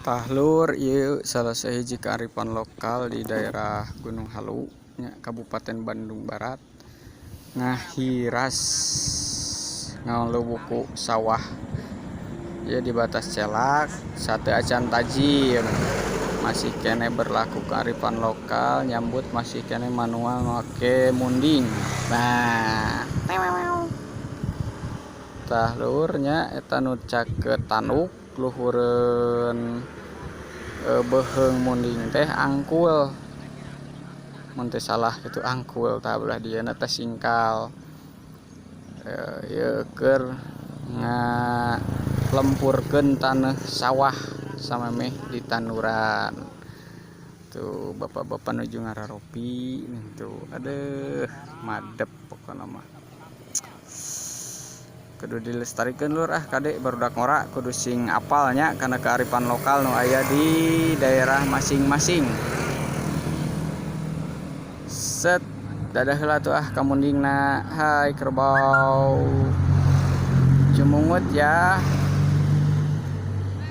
Tahlur ieu salah sahiji kearifan lokal di daerah Gunung Halu nya Kabupaten Bandung Barat ngahiras ngalebuku sawah ya di batas celak sate acan tajim masih kene berlaku kearifan lokal nyambut masih kene manual make munding. Nah tahlurnya eta nu caket tanuk luhureun beheung munding teh angkul mun teu salah itu angkul tah belah dieuna teh singkal ieu keur ngalempurkeun taneuh sawah samemeh di tanduran tuh bapak-bapak nuju ngararopi tuh aduh madep pokona mah kudu dilestarikeun lur kadek barudak ngora kudu sing apalnya karena kearifan lokal nu aya di daerah masing-masing. Set dadah heula tuh kamundingna hai kerbau cumungut ya.